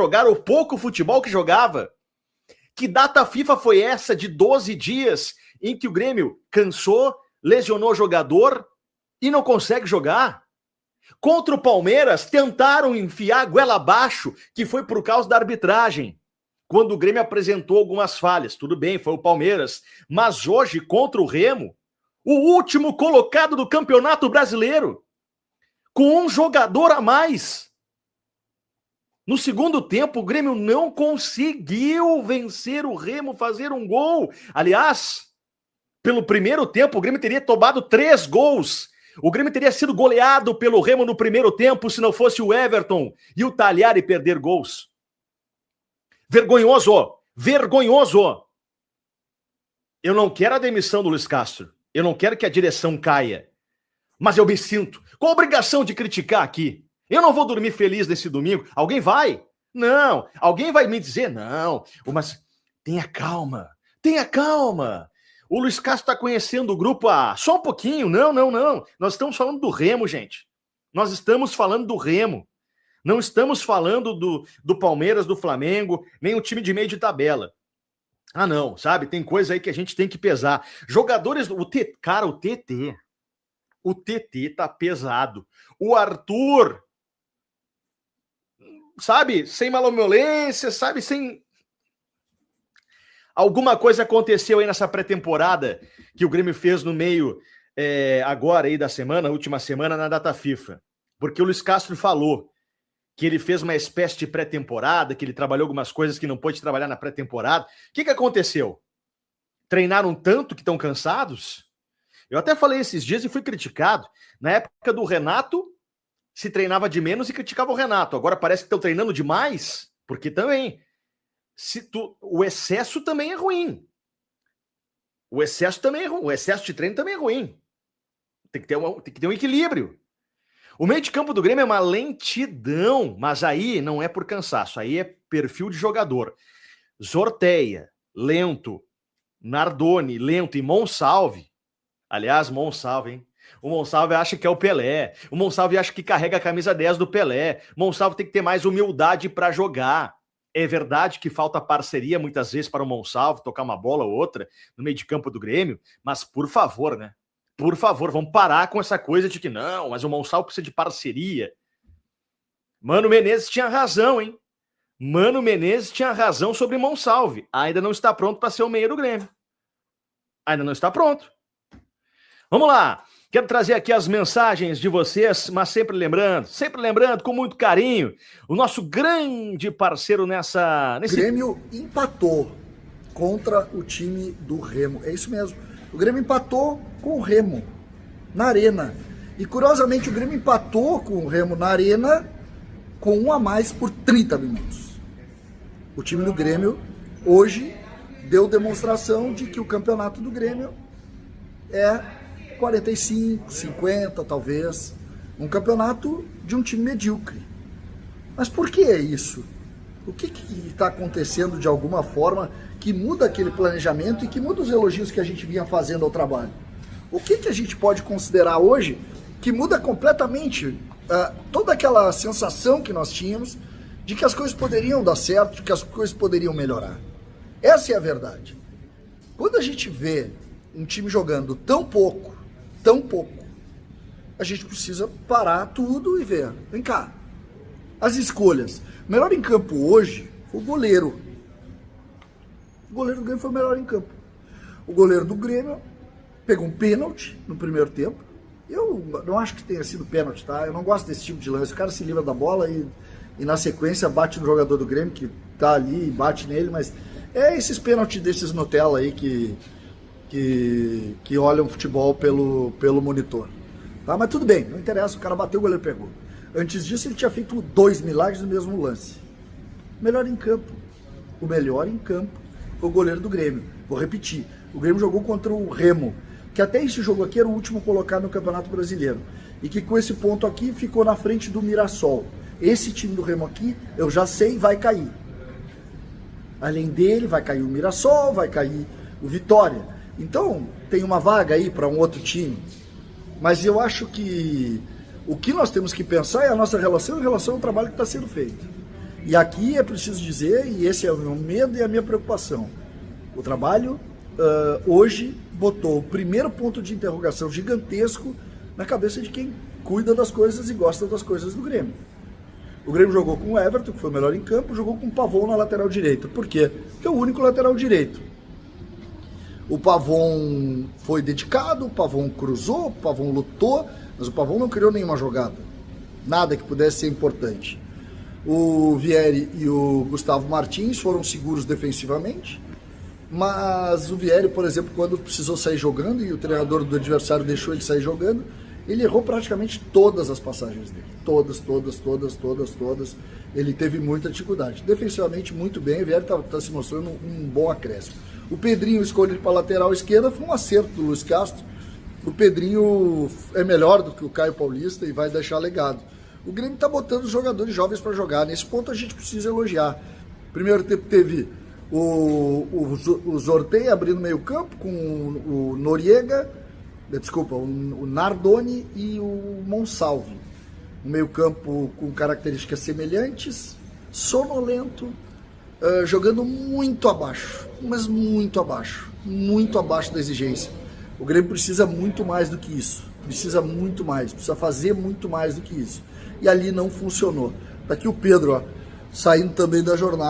jogar o pouco futebol que jogava? Que data FIFA foi essa de 12 dias em que o Grêmio cansou, lesionou o jogador e não consegue jogar? Contra o Palmeiras, tentaram enfiar a goela abaixo, que foi por causa da arbitragem, quando o Grêmio apresentou algumas falhas. Tudo bem, foi o Palmeiras. Mas hoje, contra o Remo, o último colocado do Campeonato Brasileiro, com um jogador a mais. No segundo tempo, o Grêmio não conseguiu vencer o Remo, fazer um gol. Aliás, pelo primeiro tempo, o Grêmio teria tomado 3 gols. O Grêmio teria sido goleado pelo Remo no primeiro tempo se não fosse o Everton e o Talhari perder gols. Vergonhoso! Vergonhoso! Eu não quero a demissão do Luiz Castro. Eu não quero que a direção caia. Mas eu me sinto com a obrigação de criticar aqui. Eu não vou dormir feliz nesse domingo. Alguém vai? Não. Alguém vai me dizer, não. Mas tenha calma. Tenha calma. O Luiz Castro está conhecendo o grupo há só um pouquinho. Não. Nós estamos falando do Remo, gente. Nós estamos falando do Remo. Não estamos falando do Palmeiras, do Flamengo, nem o time de meio de tabela. Ah, não, sabe? Tem coisa aí que a gente tem que pesar. Jogadores... Cara, o TT. O TT tá pesado. O Arthur... Sabe? Sem malemolência, sabe? Sem... Alguma coisa aconteceu aí nessa pré-temporada que o Grêmio fez no meio agora aí da semana, última semana, na data FIFA. Porque o Luiz Castro falou que ele fez uma espécie de pré-temporada, que ele trabalhou algumas coisas que não pôde trabalhar na pré-temporada. O que aconteceu? Treinaram tanto que estão cansados? Eu até falei esses dias e fui criticado. Na época do Renato, se treinava de menos e criticava o Renato. Agora parece que estão treinando demais, porque também... O excesso também é ruim. O excesso também é ruim. O excesso de treino também é ruim. Tem que ter um equilíbrio. O meio de campo do Grêmio é uma lentidão, mas aí não é por cansaço, aí é perfil de jogador. Zorteia, lento. Nardoni, lento. E Monsalve. Aliás, Monsalve, hein? O Monsalve acha que é o Pelé. O Monsalve acha que carrega a camisa 10 do Pelé. O Monsalve tem que ter mais humildade para jogar. É verdade que falta parceria muitas vezes para o Monsalve tocar uma bola ou outra no meio de campo do Grêmio, mas por favor, né? Por favor, vamos parar com essa coisa de que não, mas o Monsalve precisa de parceria. Mano Menezes tinha razão, hein? Mano Menezes tinha razão sobre Monsalve. Ainda não está pronto para ser o meio do Grêmio. Ainda não está pronto. Vamos lá. Quero trazer aqui as mensagens de vocês, mas sempre lembrando, com muito carinho, o nosso grande parceiro nesse... Grêmio empatou contra o time do Remo. É isso mesmo. O Grêmio empatou com o Remo na Arena. E, curiosamente, o Grêmio empatou com o Remo na Arena com 1 a mais por 30 minutos. O time do Grêmio, hoje, deu demonstração de que o campeonato do Grêmio é 45, 50 talvez, um campeonato de um time medíocre. Mas por que é isso? O que está acontecendo de alguma forma que muda aquele planejamento e que muda os elogios que a gente vinha fazendo ao trabalho? O que a gente pode considerar hoje que muda completamente toda aquela sensação que nós tínhamos de que as coisas poderiam dar certo, de que as coisas poderiam melhorar? Essa é a verdade. Quando a gente vê um time jogando tão pouco, a gente precisa parar tudo e ver. Vem cá. As escolhas. O melhor em campo hoje foi o goleiro. O goleiro do Grêmio foi o melhor em campo. O goleiro do Grêmio pegou um pênalti no primeiro tempo. Eu não acho que tenha sido pênalti, tá? Eu não gosto desse tipo de lance. O cara se livra da bola e na sequência bate no jogador do Grêmio que tá ali e bate nele, mas é esses pênaltis desses Nutella aí que olham futebol pelo monitor. Tá? Mas tudo bem, não interessa, o cara bateu, o goleiro pegou. Antes disso ele tinha feito 2 milagres no mesmo lance. Melhor em campo. O melhor em campo foi o goleiro do Grêmio. Vou repetir, o Grêmio jogou contra o Remo, que até esse jogo aqui era o último colocado no Campeonato Brasileiro. E que com esse ponto aqui ficou na frente do Mirassol. Esse time do Remo aqui, eu já sei, vai cair. Além dele, vai cair o Mirassol, vai cair o Vitória. Então, tem uma vaga aí para um outro time. Mas eu acho que o que nós temos que pensar é a nossa relação em relação ao trabalho que está sendo feito. E aqui é preciso dizer, e esse é o meu medo e a minha preocupação, o trabalho hoje botou o primeiro ponto de interrogação gigantesco na cabeça de quem cuida das coisas e gosta das coisas do Grêmio. O Grêmio jogou com o Everton, que foi o melhor em campo, jogou com o Pavon na lateral direita. Por quê? Porque é o único lateral direito. O Pavon foi dedicado, o Pavon cruzou, o Pavon lutou, mas o Pavon não criou nenhuma jogada. Nada que pudesse ser importante. O Vieri e o Gustavo Martins foram seguros defensivamente, mas o Vieri, por exemplo, quando precisou sair jogando e o treinador do adversário deixou ele sair jogando, ele errou praticamente todas as passagens dele. Todas. Ele teve muita dificuldade. Defensivamente, muito bem. O Vieri está se mostrando um bom acréscimo. O Pedrinho escolhido para a lateral esquerda foi um acerto do Luiz Castro. O Pedrinho é melhor do que o Caio Paulista e vai deixar legado. O Grêmio está botando os jogadores jovens para jogar. Nesse ponto a gente precisa elogiar. Primeiro tempo teve o Zorteia abrindo meio campo com o Noriega, desculpa, o Nardoni e o Monsalve. Um meio campo com características semelhantes, sonolento, jogando muito abaixo, mas muito abaixo da exigência. O Grêmio precisa muito mais do que isso, precisa fazer muito mais do que isso. E ali não funcionou. Tá aqui o Pedro, ó, saindo também da jornada.